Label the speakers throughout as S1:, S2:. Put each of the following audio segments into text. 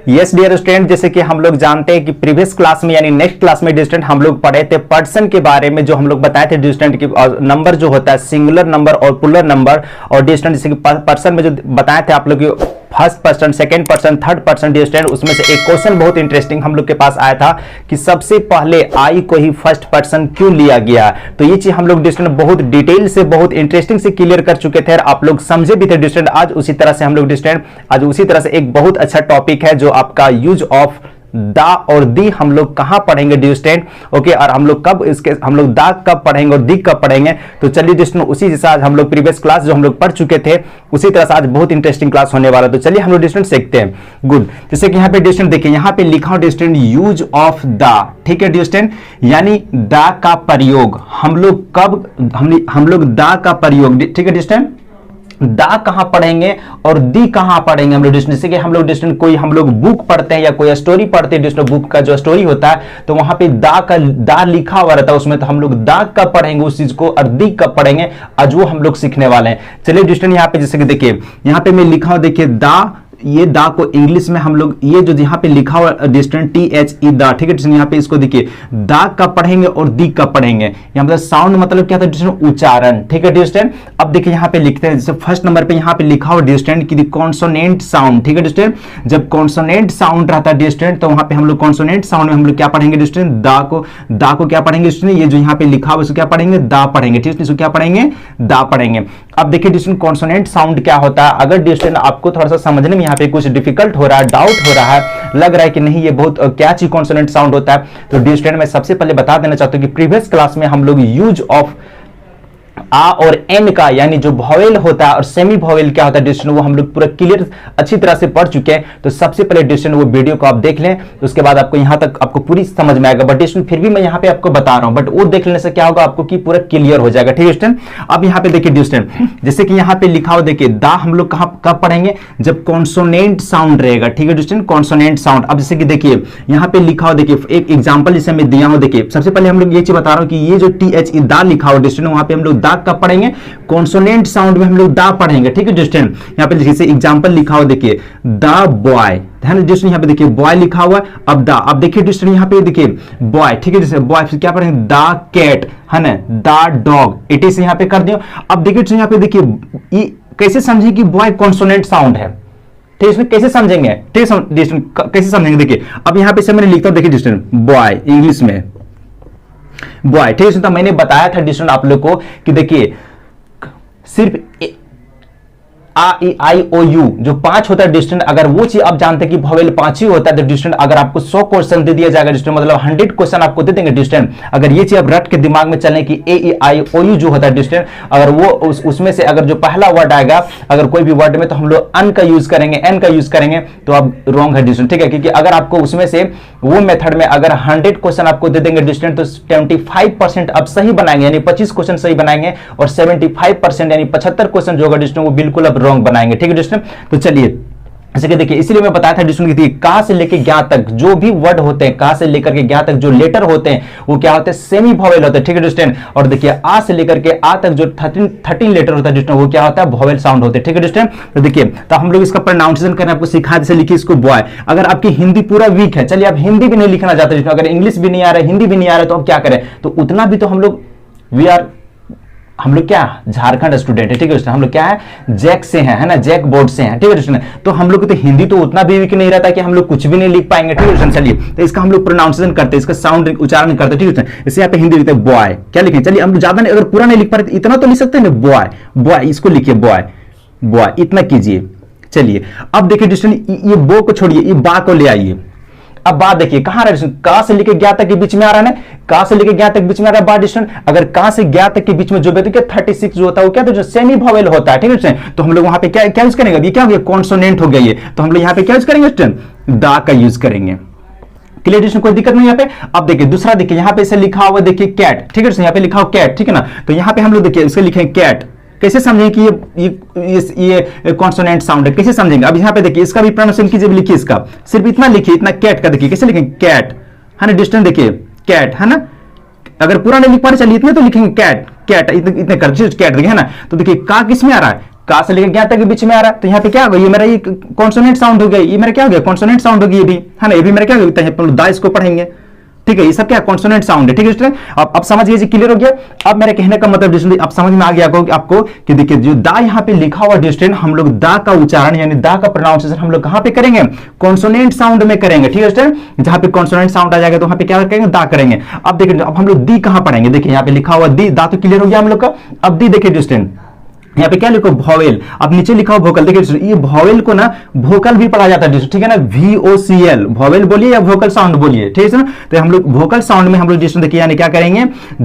S1: Yes dear student, जैसे कि हम लोग जानते हैं कि प्रीवियस क्लास में यानी नेक्स्ट क्लास में स्टूडेंट हम लोग पढ़े थे पर्सन के बारे में, जो हम लोग बताए थे स्टूडेंट की नंबर जो होता है सिंगुलर नंबर और प्लूरल नंबर, और स्टूडेंट जैसे कि पर्सन में जो बताए थे आप लोग first person, second person, third person student, उसमें से एक क्वेश्चन बहुत इंटरेस्टिंग हम लोग के पास आया था कि सबसे पहले आई को ही फर्स्ट पर्सन क्यों लिया गया। तो ये चीज हम लोग स्टूडेंट बहुत डिटेल से, बहुत इंटरेस्टिंग से क्लियर कर चुके थे और आप लोग समझे भी थे स्टूडेंट। आज उसी तरह से हम लोग स्टूडेंट आज उसी तरह से एक बहुत अच्छा टॉपिक है जो आपका यूज ऑफ दा और दी हम लोग कहां पढ़ेंगे स्टूडेंट, ओके, और हम लोग कब इसके हम लोग दा कब पढ़ेंगे और दी कब पढ़ेंगे। तो चलिए स्टूडेंट उसी जैसा आज हम लोग प्रीवियस क्लास जो हम लोग पढ़ चुके थे उसी तरह से आज बहुत इंटरेस्टिंग क्लास होने वाला है। तो चलिए हम लोग स्टूडेंट सीखते हैं। गुड, जैसे कि यहाँ पे स्टूडेंट देखिए, यहाँ पे लिखा हो स्टूडेंट यूज ऑफ दा, ठीक है स्टूडेंट, यानी दा का प्रयोग हम लोग कब हम लोग दा का प्रयोग, ठीक है स्टूडेंट, दा कहां पढ़ेंगे और दी कहां पढ़ेंगे हम लोग। जैसे कि हम लोग कोई हम लोग बुक पढ़ते हैं या कोई स्टोरी पढ़ते हैं, बुक का जो स्टोरी होता है तो वहां पे दा लिखा हुआ रहता है उसमें, तो हम लोग दा कब पढ़ेंगे उस चीज को और दी कब पढ़ेंगे, आज वो हम लोग सीखने वाले हैं। चलिए स्टूडेंट यहाँ पे जैसे कि देखिए यहाँ पे मैं लिखा हूं, देखिए दा, ये दा को इंग्लिश में हम लोग ये जो यहाँ पे लिखा हुआ डिस्टेंट THE दा, ठीक है, यहाँ पे इसको देखिए दा कब पढ़ेंगे और दी कब पढ़ेंगे। यहाँ मतलब साउंड मतलब क्या था डिस्टेंट, उच्चारण, ठीक है डिस्टेंट। अब देखिए यहाँ पे लिखते हैं, जैसे फर्स्ट नंबर पे यहाँ पे लिखा हुआ डिस्टेंट की कॉन्सोनेंट साउंड, ठीक है डिस्टेंट। जब कॉन्सोनेंट साउंड रहता है डिस्टेंट तो वहां पे हम लोग कॉन्सोनेंट साउंड में हम लोग क्या पढ़ेंगे डिस्टेंट, दा को क्या पढ़ेंगे डिस्टेंट, ये जो यहाँ पे लिखा हुआ इसको क्या पढ़ेंगे, दा पढ़ेंगे, ठीक है, इसको क्या पढ़ेंगे, दा पढ़ेंगे। अब देखिए डिस्टेंट कॉन्सोनेंट साउंड क्या होता है, अगर डिस्टेंट आपको थोड़ा सा समझने में यहाँ पे कुछ डिफिकल्ट हो रहा है, डाउट हो रहा है, लग रहा है कि नहीं ये बहुत क्या चीज कॉन्सोनेंट साउंड होता है, तो डिस्टेंट मैं सबसे पहले बता देना चाहता हूं कि प्रीवियस क्लास में हम लोग यूज ऑफ आ और एन का यानी जो वॉवेल होता है और सेमी वॉवेल क्या होता है डिस्टेंट, वो हम लोग पूरा क्लियर अच्छी तरह से पढ़ चुके हैं। तो सबसे पहले डिस्टेंट वो वीडियो को आप देख लें, तो उसके बाद आपको यहां तक आपको पूरी समझ में आएगा। बट डिस्टेंट फिर भी मैं यहां पे आपको बता रहा हूं, बट वो देख लेने से क्या होगा आपको कि पूरा क्लियर हो जाएगा, ठीक है डिस्टेंट। अब यहाँ पे देखिए डिस्टेंट, जैसे कि यहाँ पे लिखा हो देखिए दा हम लोग कब पढ़ेंगे, जब कॉन्सोनेंट साउंड रहेगा, ठीक है डिस्टेंट, कॉन्सोनेंट साउंड। अब जैसे कि देखिए यहाँ पे लिखा हो, देखिए एक एग्जाम्पल जिसे मैं दिया हूं, देखिए सबसे पहले हम लोग ये चीज बता रहा हूं कि ये जो THE दा लिखा हो डिस्टेंट, वहां पे हम लोग दा कब पढ़ेंगे, कॉन्सोनेंट साउंड में हम लोग दा पढ़ेंगे, ठीक है डिस्टेंट। यहाँ पे जैसे एग्जांपल लिखा हुआ देखिए द बॉय, ध्यान डिस्टेंट, यहाँ पे देखिए बॉय लिखा हुआ, अब दा, अब देखिए डिस्टेंट यहाँ पे देखिए बॉय, ठीक है, जैसे बॉय फिर क्या पढ़ेंगे, द कैट, है ना, द डॉग, इट इज यहाँ पे कर दिया। अब देखिए यहाँ पे देखिए ये कैसे समझे कि बॉय कॉन्सोनेंट साउंड है, ठीक है, कैसे समझेंगे, ठीक है डिस्टेंट, कैसे समझेंगे देखिए। अब यहाँ पे से मैंने लिखता हूं देखिए डिस्टेंट बॉय इंग्लिश में बॉय, ठीक है, तो मैंने बताया था डिस्टेंट आप लोग को कि देखिए सिर्फ A-I-O-U जो 5 होता है डिस्टेंट, अगर वो चीज आप जानते हैं कि वॉवेल 5 ही होता है तो डिस्टेंट अगर आपको 100 क्वेश्चन दे दिया जाएगा डिस्टेंट, मतलब 100 क्वेश्चन आपको दे देंगे डिस्टेंट। अगर ये चीज आप रट के दिमाग में चलें कि A-E-I-O-U जो होता है डिस्टेंट, अगर वो उसमें से अगर जो पहला वर्ड आएगा अगर कोई भी वर्ड में तो हम लोग अन का यूज करेंगे, एन का यूज करेंगे, तो अब रॉन्ग है डिस्टेंट, ठीक है, क्योंकि अगर आपको उसमें से वो मेथड में अगर 100 क्वेश्चन आपको दे देंगे डिस्टेंट तो 25% आप सही बनाएंगे, यानी 25 क्वेश्चन सही बनाएंगे, और 75% यानी 75 क्वेश्चन जो होगा डिस्टेंट वो बिल्कुल अब रॉन्ग बनाएंगे, ठीक है डिस्टेंट। तो चलिए जैसे कि देखिए इसीलिए मैं बताया था डिस्टेंट की का से लेकर ज्ञा तक जो भी वर्ड होते हैं, का से लेकर के ज्ञा तक जो लेटर होते हैं वो क्या होते हैं, सेमी वॉवेल होते हैं, ठीक है डिस्टेंट। और देखिए आ से लेकर के आ तक जो 13 लेटर होता है डिस्टेंट, वो क्या होता है, वॉवेल साउंड होते हैं, ठीक है डिस्टेंट। तो देखिए तो हम लोग इसका प्रोनाउंसिएशन करना आपको सिखा, जैसे लिखिए इसको बॉय। अगर आपकी हिंदी पूरा वीक है, चलिए आप हिंदी भी नहीं लिखना चाहते, अगर इंग्लिश भी नहीं आ रहा है, हिंदी भी नहीं आ रहा है, तो आप क्या करें, तो उतना भी तो हम लोग क्या झारखंड स्टूडेंट है, ठीक है, हम लोग क्या है जैक से हैं, है ना, जैक बोर्ड से हैं, ठीक है, तो हम लोग तो हिंदी तो उतना भी वीक नहीं रहता कि हम लोग कुछ भी नहीं लिख पाएंगे, ठीक है। चलिए तो इसका हम लोग प्रोनाउंसिएशन करते हैं, इसका साउंड उच्चारण करते हैं, ठीक है। जैसे यहाँ पे हिंदी लिखते हैं बॉय, क्या लिखें, चलिए हम ज्यादा नहीं, अगर पूरा नहीं लिख पा रहे इतना तो लिख सकते हैं ना, बॉय बॉय, इसको लिखिए बॉय बॉय, इतना कीजिए। चलिए अब देखिए डिस्टेंट, ये बो को छोड़िए, ये बा को ले आइए। अब बात देखिए कहां रहा है, का से लेके ज्ञा तक के बीच में आ रहा है ना, का से लेके ज्ञा तक बीच में आ रहा है बा डिस्टेंट। अगर का से ज्ञा तक के बीच में जो भी 36 जो होता है वो क्या, तो जो सेमी वॉवेल होता है, ठीक है, तो हम लोग वहां पे क्या यूज करेंगे, ये क्या हो गया, कॉन्सोनेंट हो गया ये, तो हम लोग यहाँ पे क्या यूज करेंगे डिस्टेंट, दा का यूज करेंगे, क्लियर डिस्टेंट, कोई दिक्कत नहीं यहाँ पे। अब देखिए दूसरा देखिए यहाँ पे इसे लिखा हुआ देखिए कैट, ठीक है, यहाँ पे लिखा हुआ कैट, ठीक है ना, तो यहाँ पे हम लोग देखिए इसके लिखेंगे कैट, कैसे समझेंगे कि ये कॉन्सोनेंट साउंड है, कैसे समझेंगे। अब यहाँ पे देखिए इसका भी प्रोनाउंसिएशन कीजिए, लिखिए इसका सिर्फ इतना लिखिए, इतना कैट का देखिए कैसे लिखेंगे, कैट, है ना डिस्टेंट, देखिए कैट, है ना, अगर पूरा नहीं लिख पा रहे चलिए इतने तो लिखेंगे कैट, कैट इतने कर कैट देखिए, है ना। तो देखिए का किस में आ रहा है, का से लेकर ज्ञा तक के बीच में आ रहा है, तो यहाँ पे क्या होगा, ये मेरा ये कॉन्सोनेंट साउंड हो गया, ये मेरा क्या हो गया, कॉन्सोनेंट साउंड होगी ये भी, है ना, ये भी मेरा क्या होगा, यहाँ पे दा इसको पढ़ेंगे, ठीक है, ये सब क्या कॉन्सोनेंट साउंड है, ठीक है स्टूडेंट। अब समझिए जी, क्लियर हो गया। अब मेरे कहने का मतलब स्टूडेंट अब समझ में आ गया आपको कि देखिए जो दा यहाँ पे लिखा हुआ स्टूडेंट, हम लोग दा का उच्चारण यानी दा का प्रोनाउंसिएशन हम लोग कहां पे करेंगे, कॉन्सोनेंट साउंड में करेंगे, ठीक है स्टूडेंट। जहां पे कॉन्सोनेंट साउंड आ जाएगा तो वहां पे क्या करेंगे, दा करेंगे। अब देखिए अब हम लोग दी कहां पढ़ेंगे, देखिए यहाँ पे लिखा हुआ दी, दा तो क्लियर हो गया हम लोग का। अब दी देखिए स्टूडेंट, यहाँ पे क्या लिखो, वोवेल, अब नीचे लिखा हो वोकल, देखिए ये वोवेल को ना वोकल भी पढ़ा जाता है, ठीक है ना, VOCL, वोवेल बोलिए या वोकल साउंड बोलिए, ठीक है ना। तो हम लोग वोकल साउंड में हम लोग डिस्टेंस देखिए यानी क्या करेंगे,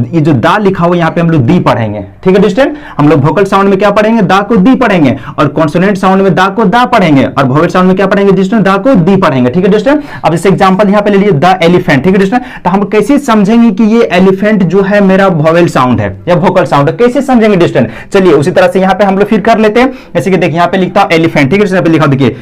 S1: ये जो दा लिखा हुआ यहाँ पे हम लोग दी पढ़ेंगे, ठीक है डिस्टेंस। हम लोग वोकल साउंड में क्या पढ़ेंगे, दा को दी पढ़ेंगे, और कॉन्सोनेंट साउंड में दा को दा पढ़ेंगे, और वोवेल साउंड में क्या पढ़ेंगे डिस्टेंस, दा को दी पढ़ेंगे, ठीक है डिस्टेंस। अब जैसे एग्जांपल यहाँ पे ले लिए द एलिफेंट, ठीक है डिस्टेंस। तो हम कैसे समझेंगे कि ये एलिफेंट जो है मेरा वोवेल साउंड है या वोकल साउंड है, कैसे समझेंगे डिस्टेंस। चलिए उसी तरह से यहाँ पे हम लोग फिर कर लेते हैं, जैसे कि देखिए यहाँ पे लिखता हूं एलिफेंट, ठीक है, यहाँ पे लिखा देखिए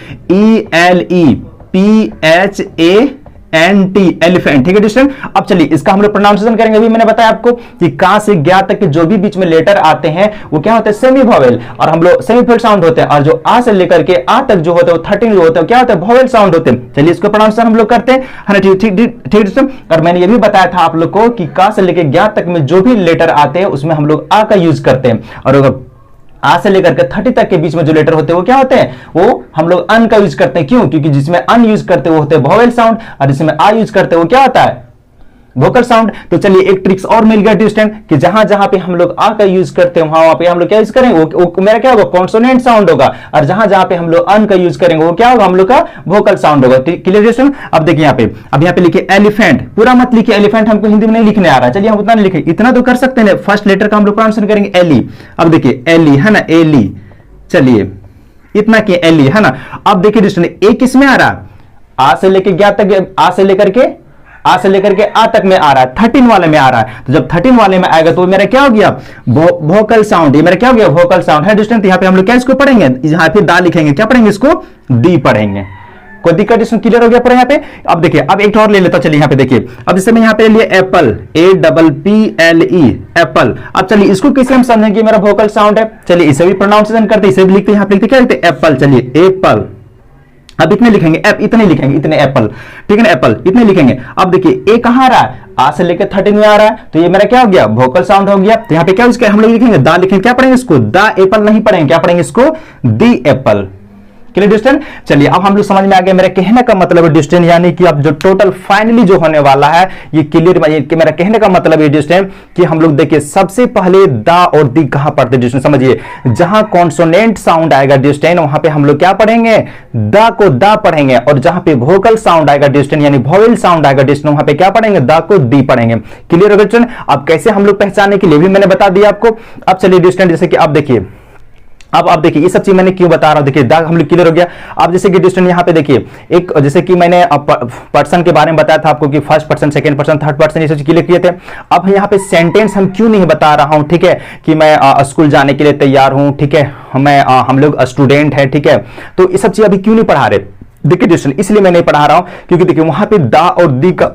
S1: ELEPHANT, एलिफेंट, ठीक है डिस्टेंस। अब चलिए इसका हम लोग प्रोनाउंसिएशन करेंगे। अभी मैंने बताया आपको कि का से ज्ञा तक के जो भी बीच में लेटर आते हैं वो क्या होते हैं, सेमी वोवेल, और हम लोग सेमी वोवेल साउंड होते हैं, और जो आ से लेकर के आ तक जो होते हैं वो 13 जो होते हैं क्या होते हैं, वोवेल साउंड होते हैं। चलिए इसको प्रोनाउंसिएशन हम लोग करते हैं, है ना, ठीक डिस्टेंस। और मैंने ये भी बताया था आप लोग को कि का से लेकर ज्ञा तक में जो भी लेटर आते हैं उसमें हम लोग आ का यूज करते हैं, और अगर आ से लेकर के 30 तक के बीच में जो लेटर होते हैं वो क्या होते हैं, वो हम लोग अन का यूज करते हैं। क्यों, क्योंकि जिसमें अन यूज करते हैं वो होते हैं वोवेल साउंड, और जिसमें आ यूज करते हैं वो क्या होता है, वोकल साउंड। तो चलिए एक ट्रिक्स और मिल गया स्टूडेंट कि जहां जहां पे हम लोग आ का यूज करते हैं वहां पे हम लोग क्या यूज करेंगे, वो मेरा क्या होगा, कॉन्सोनेंट साउंड होगा, और जहां जहां पे हम लोग अन का यूज करेंगे वो क्या होगा, हम लोग का वोकल साउंड होगा। Clear student. अब देखिए यहाँ पे, अब यहाँ पे लिखिए एलिफेंट, पूरा मत लिखिए एलिफेंट, हमको हिंदी में नहीं लिखने आ रहा है, चलिए हम उतना नहीं लिखे, इतना तो कर सकते हैं, फर्स्ट लेटर का हम लोग प्रोनाउंसिएशन करेंगे एली। अब देखिए एली, है ना, एली, चलिए इतना कि एली, है ना। अब देखिए स्टूडेंट ए किस में आ रहा, आ से लेकर ज्ञा तक, आ से लेकर के आ तक में आ रहा है, 13 वाले में आ रहा है। तो जब 13 वाले में आएगा तो मेरा क्या हो गया, वोकल साउंड, ये मेरा क्या हो गया, वोकल साउंड है डिस्टेंस। यहाँ पे हम लोग क्या इसको पढ़ेंगे, यहाँ पे दा लिखेंगे, क्या पढ़ेंगे इसको, दी पढ़ेंगे। कोई दिक्कत इसमें क्लियर हो गया पूरा यहाँ पे। अब देखिए अब एक और ले लेता हूं, चलिए यहाँ पे देखिए, अब जैसे मैं यहाँ पे लिए एप्पल, APPLE, एप्पल। अब चलिए इसको कैसे हम समझेंगे, मेरा वोकल साउंड है, चलिए इसे भी प्रोनाउंसिएशन करते, इसे भी लिखते, यहाँ पे लिखते क्या लिखते, एप्पल, चलिए एप्पल। अब इतने लिखेंगे, इतने लिखेंगे, इतने एप्पल, ठीक है ना, एप्पल इतने लिखेंगे। अब देखिए ए कहां आ रहा है, आ से लेकर 13 में आ रहा है, तो ये मेरा क्या हो गया, वोकल साउंड हो गया। तो यहाँ पे क्या उसके हम लोग लिखेंगे, दा लिखेंगे, क्या पढ़ेंगे इसको, दा एप्पल नहीं पढ़ेंगे, क्या पढ़ेंगे इसको, दी एप्पल। Clear distance. चलिए अब हम लोग समझ में आ गया मेरा कहने का मतलब है डिस्टेंस, यानी कि अब जो टोटल फाइनली जो होने वाला है ये क्लियर, मेरा कहने का मतलब है डिस्टेंस कि हम लोग देखिए सबसे पहले दा और दी कहां पढ़ते डिस्टेंस, समझिए जहां कॉन्सोनेंट साउंड आएगा डिस्टेंस वहां पे हम लोग क्या पढ़ेंगे, दा को दा पढ़ेंगे, और जहां पे वोकल साउंड आएगा डिस्टेंस यानी वोवेल साउंड आएगा डिस्टेंस वहां पे क्या पढ़ेंगे, दा को दी पढ़ेंगे। क्लियर हो गया डिस्टेंस। अब कैसे हम लोग पहचानने के लिए भी मैंने बता दिया आपको। अब चलिए डिस्टेंस, जैसे कि अब देखिए, अब देखिए ये सब चीज मैंने क्यों बता रहा हूं, देखिए दाग हम लोग क्लियर हो गया। अब जैसे कि डिस्टेंस यहाँ पे देखिए, एक जैसे कि मैंने पर्सन के बारे में बताया था आपको कि first person, second person, third person, ये सब चीज क्लियर किए थे। अब यहाँ पे सेंटेंस हम क्यों नहीं बता रहा हूं, ठीक है, कि मैं स्कूल जाने के लिए तैयार हूं, ठीक है, हम लोग स्टूडेंट है, ठीक है, तो ये सब चीज अभी क्यों नहीं पढ़ा रहे, देखिए डिस्टेंस इसलिए मैं नहीं पढ़ा रहा हूं क्योंकि देखिए वहां पे दा और दी का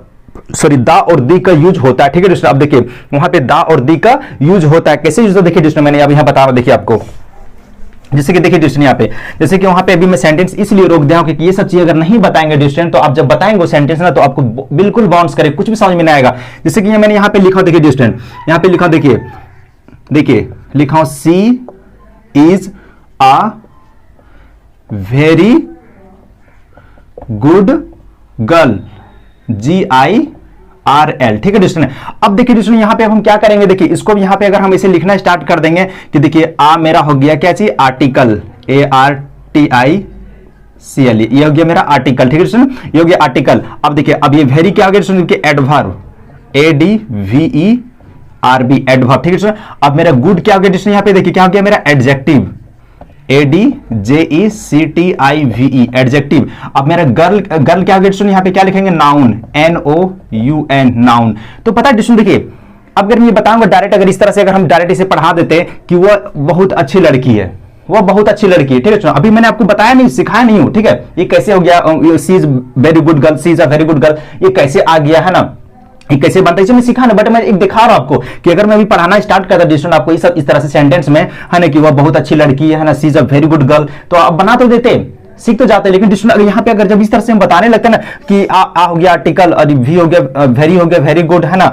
S1: दा और दी का यूज होता है, ठीक है डिस्टेंस। अब देखिए वहां पे दा और दी का यूज होता है, कैसे यूज होता है देखिए डिस्टेंस, मैंने अब यहाँ बता रहा हूं, देखिए आपको, जैसे कि देखिए डिस्टेंस यहाँ पे, जैसे कि वहां पे अभी मैं सेंटेंस इसलिए रोक दिया हूं क्योंकि ये सब चीज अगर नहीं बताएंगे डिस्टेंस तो आप जब बताएंगे वो सेंटेंस ना तो आपको बिल्कुल बाउंस करे, कुछ भी समझ में नहीं आएगा। जैसे कि मैंने यहाँ पे लिखा, देखिए डिस्टेंस यहाँ पे लिखा, देखिए लिखा she is a very good girl, GIRL, ठीक है डिस्टेंस। अब देखिए डिस्टेंस यहाँ पे अब हम क्या करेंगे, देखिए इसको भी यहाँ पे अगर हम इसे लिखना स्टार्ट कर देंगे कि देखिए आ मेरा हो गया क्या चीज, आर्टिकल, ARTICLE, ये हो गया मेरा आर्टिकल, ठीक है डिस्टेंस, ये हो गया आर्टिकल। अब देखिए अब ये वेरी क्या हो गया डिस्टेंस, एडवर्ब, ADVERB, एडवर्ब, ठीक है डिस्टेंस। अब मेरा गुड क्या हो गया डिस्टेंस, यहाँ पे देखिए क्या हो गया मेरा एडजेक्टिव, ADJECTIVE, एडजेक्टिव। अब मेरा गर्ल क्या हो गया, यहाँ पे क्या लिखेंगे, नाउन, NOUN, नाउन। तो पता है डिस्टेंस देखिए, अगर मैं बताऊंगा डायरेक्ट, अगर इस तरह से अगर हम डायरेक्ट इसे पढ़ा देते कि वो बहुत अच्छी लड़की है, वो बहुत अच्छी लड़की है, ठीक है। अभी मैंने आपको बताया नहीं, सिखाया नहीं हूं, ठीक है, ये कैसे हो गया, she is very good girl, she is a very good girl, ये कैसे आ गया है ना, ये कैसे बनता है इसे मैं सिखा ना, बट मैं एक दिखा रहा हूं आपको कि अगर मैं अभी पढ़ाना स्टार्ट करता डिस्टेंट आपको ये सब इस तरह से सेंटेंस में है ना कि वह बहुत अच्छी लड़की है ना, she is a very good girl, तो आप बना तो देते, सीख तो जाते, लेकिन डिस्टेंट अगर यहाँ पे अगर जब इस तरह से हम बताने लगते हैं ना कि आ हो गया आर्टिकल, और वी हो गया वेरी गुड है ना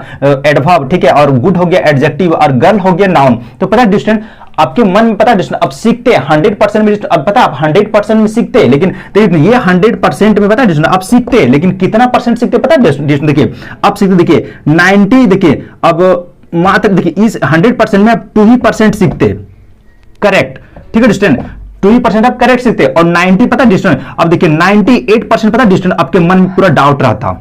S1: एडवर्ब, ठीक है, और गुड हो गया एडजेक्टिव, और गर्ल हो गया नाउन, तो पता है डिस्टेंट आपके मन में पता है डिस्टेंट अब सीखते हैं 100% में, अब पता है आप 100% में सीखते हैं, लेकिन ये 100% में पता है डिस्टेंट आप सीखते हैं, लेकिन कितना परसेंट सीखते पता है डिस्टेंट, देखिए आप सीखते, देखिए 90, देखिए अब मात्र देखिए इस 100% में आप 2% सीखते, करेक्ट, ठीक है डिस्टेंट 2% आप करेक्ट सीखते, और 90 पता डिस्टेंट, अब देखिए 98% पता डिस्टेंट आपके मन में पूरा डाउट रहता,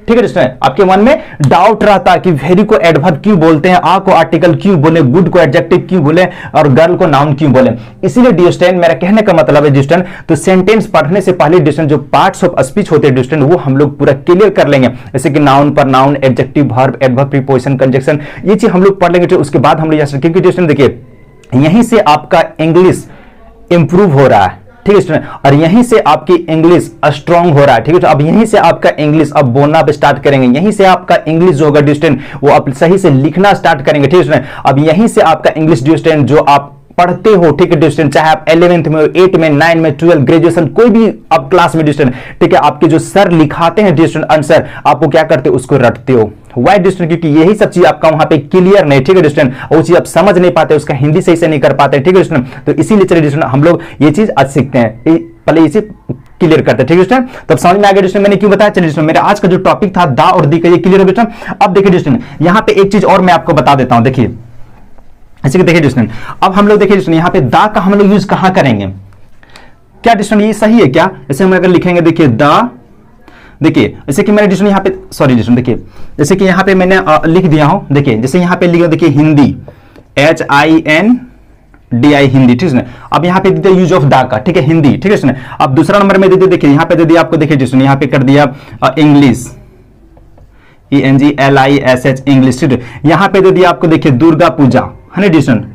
S1: ठीक है डिस्टेंट आपके मन में डाउट रहता कि वेरी को एडवर्ब क्यों बोलते हैं, आ को आर्टिकल क्यों बोले, गुड को एडजेक्टिव क्यों बोले, और गर्ल को नाउन क्यों बोले। इसीलिए डिस्टेंट मेरा कहने का मतलब है डिस्टेंट, तो सेंटेंस पढ़ने से पहले डिस्टेंट जो पार्ट्स ऑफ स्पीच होते हैं डिस्टेंट वो हम लोग पूरा क्लियर कर लेंगे, जैसे कि नाउन पर noun, adjective, verb, adverb, preposition, conjunction, ये चीज हम लोग पढ़ लेंगे, उसके बाद हम लोग क्योंकि डिस्टेंट देखिए यहीं से आपका इंग्लिश इंप्रूव हो रहा है, ठीक है स्टूडेंट, और यहीं से आपकी इंग्लिश स्ट्रांग हो रहा है, ठीक है, तो अब यहीं से आपका इंग्लिश अब बोलना अब स्टार्ट करेंगे, यहीं से आपका इंग्लिश जो होगा डिस्टेंट वो आप सही से लिखना स्टार्ट करेंगे, ठीक है स्टूडेंट, अब यहीं से आपका इंग्लिश डिस्टेंट जो आप पढ़ते हो, ठीक है डिस्टेंट, चाहे आप 11th में, 8 में, 9 में, 12 ग्रेजुएशन कोई भी आप क्लास में डिस्टेंट, ठीक है, आपके जो सर लिखाते हैं डिस्टेंट आंसर, आपको क्या करते हो उसको रटते हो, वाई डिस्टेंट, क्योंकि यही सब चीज आपका वहां पे क्लियर नहीं, ठीक है डिस्टेंट, वो चीज आप समझ नहीं पाते, उसका हिंदी सही से नहीं कर पाते, ठीक है डिस्टेंट, तो इसीलिए चलिए डिस्टेंट हम लोग ये चीज आज सीखते हैं, पहले इसे क्लियर करते हैं, ठीक है डिस्टेंट, तब समझ में आ गया डिस्टेंट मैंने क्यों बताया। चलिए डिस्टेंट मेरा आज का जो टॉपिक था दा और दी का ये क्लियर हो डिस्टेंट। अब देखिए डिस्टेंट यहां पे एक चीज और मैं आपको बता देता हूं, देखिए ऐसे कि देखिए डिस्टेंट अब हम लोग देखिए डिस्टेंट यहां पे दा का हम लोग यूज कहां करेंगे, क्या डिस्टेंट ये सही है क्या, जैसे हम अगर लिखेंगे देखिए दा, देखिए जैसे कि मैंने डिस्टेंट यहां पे सॉरी डिस्टेंट देखिए जैसे कि यहां पे मैंने लिख दिया हूं, देखिए जैसे यहां पे लिखा देखिए हिंदी HINDI हिंदी, ठीक है, अब यहां पे दे दिया यूज ऑफ दा का, ठीक है हिंदी, ठीक है, अब दूसरा नंबर में दे दिया देखिए यहां पे दे दिया आपको देखिए डिस्टेंट यहां पे कर दिया इंग्लिश ENGLISH इंग्लिश, ठीक है, यहां पे दे दिया आपको देखिए दुर्गा पूजा है ना डिस्टेंट,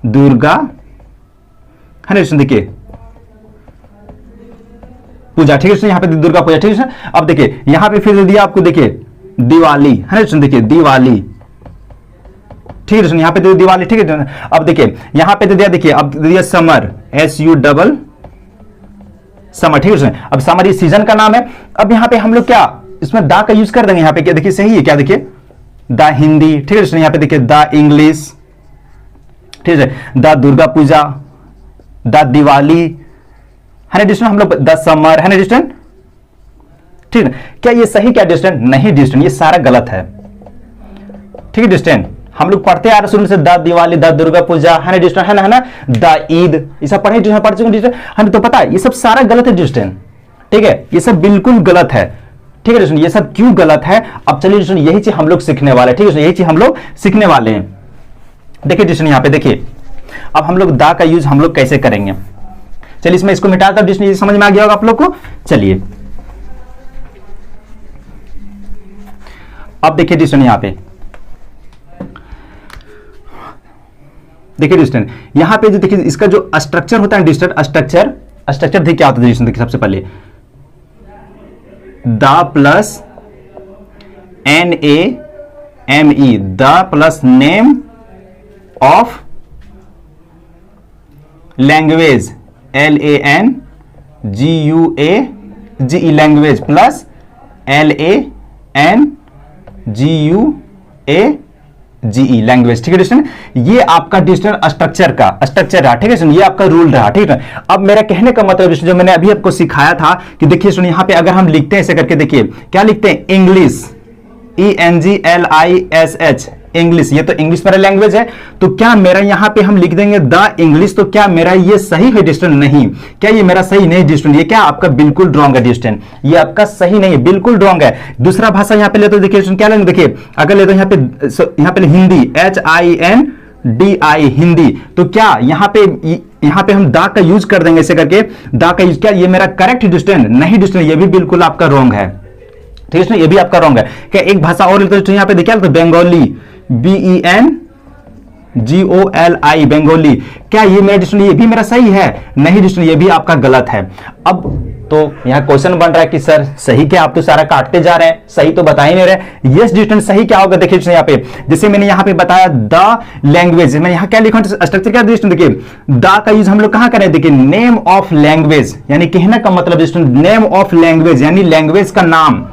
S1: दुर्गा है ना डिस्टेंट, देखिए पूजा, ठीक है, यहां पे दुर्गा पूजा, ठीक है, अब देखिए यहां पे फिर दे दिया आपको देखिए दिवाली है ना, देखिए दिवाली, ठीक है, यहां पे दे दिया दिवाली, ठीक है, अब देखिए यहां पे दे दिया देखिए अब दे दिया समर SU समर, ठीक है, अब समर ये सीजन का नाम है। अब यहां पे हम लोग क्या इसमें दा का यूज कर देंगे, यहां पे क्या देखिए सही है क्या, देखिए दा हिंदी, ठीक है, यहां पे देखिए दा इंग्लिश, ठीक है, दा दुर्गा पूजा, दा दिवाली है ना डिस्टेंट, हम लोग द समर है ना डिस्टेंट, ठीक है, क्या ये सही क्या डिस्टेंट, नहीं डिस्टेंट ये सारा गलत है, ठीक है डिस्टेंट, हम लोग पढ़ते आ रहे शुरू से द दिवाली, द दुर्गा पूजा है ना डिस्टेंट, है ना द ईद, ये सब पढ़ चुके डिस्टेंट, हमें तो पता है ये सब सारा गलत है डिस्टेंट, ठीक है, ये सब बिल्कुल गलत है, ठीक है डिस्टेंट, ये सब क्यों गलत है, अब चलिए डिस्टेंट यही चीज हम लोग सीखने वाले हैं, ठीक है, यही चीज हम लोग सीखने वाले हैं। देखिए डिस्टेंट यहां पे देखिए अब हम लोग दा का यूज हम लोग कैसे करेंगे, चलिए इसमें इसको मिटाता हूं, डिस्टेंट समझ में आ गया होगा आप लोग को। चलिए अब देखिए डिस्टेंट यहां पे देखिए डिस्टेंट यहां पे जो देखिए इसका जो स्ट्रक्चर होता है डिस्टेंट, स्ट्रक्चर देखिए क्या होता है डिस्टेंट, देखिए सबसे पहले the plus NAME the plus name of language LANGUAGE language plus LANGUAGE language, ठीक है डिस्टेंट, ये आपका डिस्टेंट स्ट्रक्चर का स्ट्रक्चर रहा, ठीक है, ये आपका रूल रहा, ठीक है। अब मेरा कहने का मतलब जो मैंने अभी आपको सिखाया था कि देखिए सुनिए यहां पे अगर हम लिखते हैं ऐसे करके देखिए क्या लिखते हैं इंग्लिश ENGLISH इंग्लिश, ये तो इंग्लिश मेरा लैंग्वेज है, तो क्या मेरा यहां पे हम लिख देंगे द इंग्लिश, तो क्या मेरा ये सही है डिस्टेंट, नहीं, क्या ये मेरा सही नहीं डिस्टेंट, ये क्या आपका बिल्कुल रॉन्ग है डिस्टेंट, ये आपका सही नहीं है, बिल्कुल रॉन्ग है। दूसरा भाषा यहां पे ले तो देखिए क्या लेंगे, देखिए अगर ले तो यहां पे हिंदी HINDI हिंदी, तो क्या यहां पे हम दा का यूज कर देंगे ऐसे करके, दा का यूज, क्या ये मेरा करेक्ट डिस्टेंट, नहीं डिस्टेंट, ये भी बिल्कुल आपका रॉन्ग है, ठीक है, ये भी आपका रॉन्ग है। क्या एक भाषा और लेते तो यहां पे देखिए बंगाली BENGOLI बंगाली, क्या ये मेरा डिस्टेंट, ये भी मेरा सही है, नहीं डिस्टेंट, ये भी आपका गलत है। अब तो यहाँ क्वेश्चन बन रहा है कि सर सही क्या, आप तो सारा काटते जा रहे हैं, सही तो बता ही नहीं रहे। यस डिस्टेंस सही क्या होगा, देखिए यहाँ पे जैसे मैंने यहाँ पे बताया द लैंग्वेज, मैं यहाँ क्या लिखा स्ट्रक्चर क्या डिस्टेंस, देखिए द का यूज हम लोग कहां करें, देखिए नेम ऑफ लैंग्वेज, यानी कहने का मतलब डिस्टेंस नेम ऑफ लैंग्वेज यानी लैंग्वेज का नाम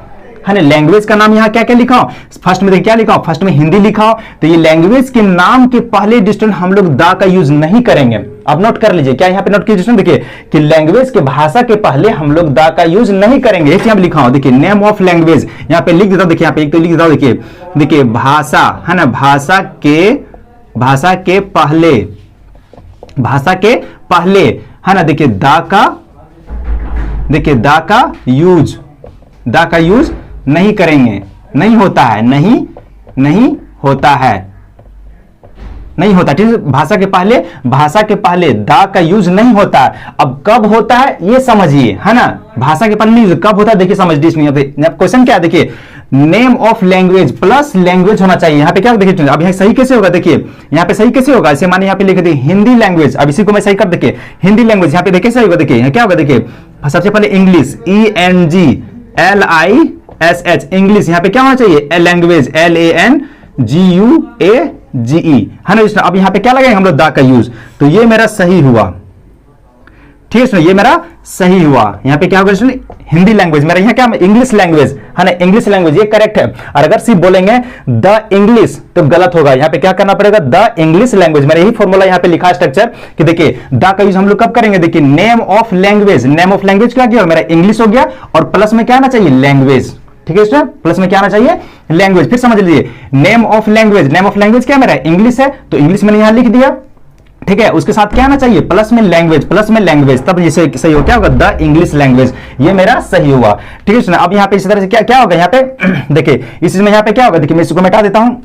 S1: है ना। लैंग्वेज का नाम यहाँ क्या क्या लिखा हो, फर्स्ट में देखिए क्या लिखा हो, फर्स्ट में हिंदी लिखा हो, तो ये लैंग्वेज के नाम के पहले डिस्टेंस हम लोग द का यूज नहीं करेंगे। अब नोट कर लीजिए, क्या यहाँ पे नोट कीजिए, देखिए कि लैंग्वेज के भाषा के पहले हम लोग द का यूज नहीं करेंगे। इस यहाँ लिखा हो, देखिए नेम ऑफ लैंग्वेज यहाँ पे लिख देता हूं, देखिए यहाँ पे एक तो लिख देता हूं, देखिए देखिए भाषा है ना, भाषा के पहले है ना, देखिए द का यूज नहीं करेंगे, नहीं होता है, नहीं होता, ठीक है। भाषा के पहले द का यूज नहीं होता है। अब कब होता है ये समझिए, है ना, भाषा के पहले नहीं कब होता है, देखिए समझिए इसमें क्वेश्चन क्या है, देखिए name of language plus language होना चाहिए। यहाँ पे क्या देखिए, अब यहाँ सही कैसे होगा, देखिए यहाँ पे सही कैसे होगा, ऐसे माने यहाँ पे लिख दी हिंदी लैंग्वेज, अब इसी को मैं सही कर, देखिए हिंदी लैंग्वेज यहाँ पे देखिए सही होगा, देखिए यहाँ क्या होगा, देखिए सबसे पहले इंग्लिश ENGLISH इंग्लिश, यहाँ पे क्या होना चाहिए लैंग्वेज LANGUAGE है ना। अब यहाँ पे क्या लगेगा हम लोग द का यूज, तो ये मेरा सही हुआ, ठीक है, ये मेरा सही हुआ। यहाँ पे क्या होगा हिंदी लैंग्वेज, मेरा यहाँ क्या इंग्लिश लैंग्वेज है ना, इंग्लिश लैंग्वेज ये करेक्ट है। और अगर सिर्फ बोलेंगे द इंग्लिश तो गलत होगा, यहाँ पे क्या करना पड़ेगा द इंग्लिश लैंग्वेज। मेरा यही फॉर्मूला यहाँ पे लिखा स्ट्रक्चर कि देखिए द का यूज हम लोग कब करेंगे, देखिए name of language, name of language क्या किया मेरा इंग्लिश हो गया, और प्लस में क्या आना चाहिए लैंग्वेज, ठीक है स्टूडेंट, प्लस में क्या आना चाहिए लैंग्वेज। फिर समझ लीजिए नेम ऑफ लैंग्वेज क्या मेरा इंग्लिश है, तो इंग्लिश मैंने यहां लिख दिया, ठीक है, उसके साथ क्या आना चाहिए प्लस में लैंग्वेज, तब ये सही हो, क्या होगा द इंग्लिश लैंग्वेज, ये मेरा सही हुआ, ठीक है स्टूडेंट। अब यहाँ पे इसी तरह से क्या होगा, यहाँ पे देखिए इस चीज में यहाँ पे क्या होगा, देखिए मैं इसको मिटा देता हूं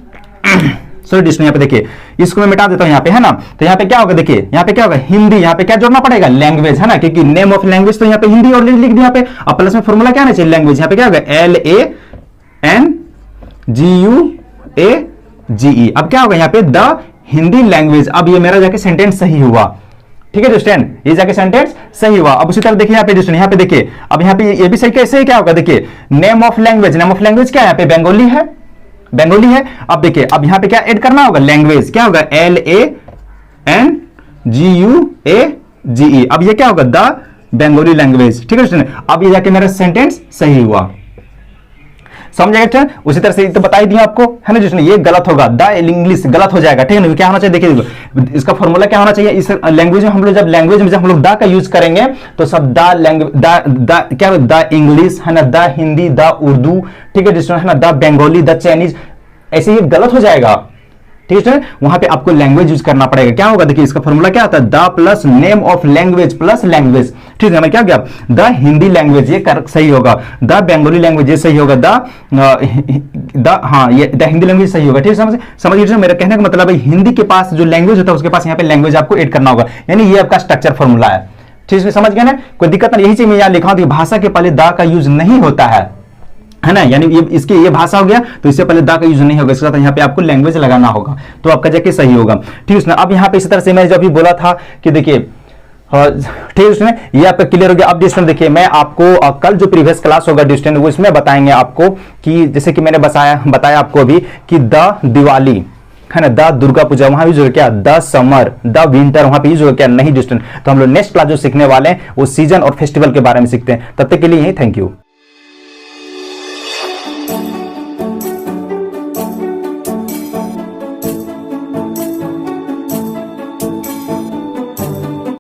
S1: सॉरी डिस्टेंस, यहाँ पे देखिए इसको मैं मिटा देता हूं यहाँ पे, है ना, तो यहाँ पे क्या होगा, देखिए यहाँ पे क्या होगा हिंदी, यहाँ पे क्या जोड़ना पड़ेगा लैंग्वेज, है ना, क्योंकि नेम ऑफ लैंग्वेज तो यहाँ पे हिंदी और लिख दिया यहाँ पे, और प्लस में फॉर्मूला क्या आना चाहिए लैंग्वेज, यहाँ पे क्या होगा LANGUAGE। अब क्या होगा यहाँ पे द हिंदी लैंग्वेज। अब ये मेरा जाके सेंटेंस सही हुआ, ठीक है दोस्तों, ये जाके सेंटेंस सही हुआ। अब उसी तरह देखिए यहाँ पे दोस्तों, यहाँ पे देखिए अब यहाँ पे ये भी सही, कैसे क्या होगा, देखिए नेम ऑफ लैंग्वेज क्या है यहाँ पे बंगाली है। अब देखिए अब यहाँ पे क्या ऐड करना होगा लैंग्वेज, क्या होगा LANGUAGE। अब ये क्या होगा द बंगाली लैंग्वेज, ठीक है दोस्तों। अब ये जाके मेरा सेंटेंस सही हुआ, समझ आएगा। उसी तरह से तो बता ही दिया आपको, है ना दोस्तों, ये गलत होगा द इंग्लिश गलत हो जाएगा, ठीक है ना। क्या होना चाहिए देखिए इसका फॉर्मूला क्या होना चाहिए, इस लैंग्वेज में हम लोग जब द का यूज करेंगे तो सब द इंग्लिश है ना, द हिंदी, द उर्दू, ठीक है दोस्तों, है ना, द बंगाली, द चाइनीज, ऐसे ये गलत हो जाएगा, ठीक है। वहां पे आपको लैंग्वेज यूज करना पड़ेगा, क्या होगा देखिए इसका फॉर्मूला क्या आता है the plus name of language plus language, ठीक है। मैं क्या गया द हिंदी लैंग्वेज ये सही होगा, द बंगाली लैंग्वेज ये सही होगा, ये द हिंदी लैंग्वेज सही होगा, ठीक है। समझिए मेरा कहने का मतलब है हिंदी के पास जो लैंग्वेज होता है उसके पास यहाँ पे लैंग्वेज आपको ऐड करना होगा, यानी ये आपका स्ट्रक्चर फॉर्मूला है, ठीक है, समझ गए ना, कोई दिक्कत नहीं। यही चीज मैं यहाँ लिखा हूं भाषा के पहले द का यूज नहीं होता है ना, यानी ये भाषा हो गया तो इससे पहले दा का यूज नहीं होगा, इसके साथ यहाँ पे आपको लैंग्वेज लगाना होगा, तो आपका जाके सही होगा, ठीक है। अब यहाँ पे इसी तरह से मैं जो अभी बोला था कि देखिए ठीक है उसमें ये आपका क्लियर हो गया। अब डिस्टेंस देखिए मैं आपको कल जो प्रीवियस क्लास होगा डिस्टेंस वो इसमें बताएंगे आपको कि जैसे कि मैंने बताया आपको अभी कि द दिवाली है ना, द दुर्गा पूजा वहां यूज होगा क्या, द समर, द विंटर वहां पे यूज होगा क्या नहीं डिस्टेंस। तो हम लोग नेक्स्ट क्लास जो सीखने वाले हैं वो सीजन और फेस्टिवल के बारे में सीखते हैं। तब तक के लिए यही, थैंक यू।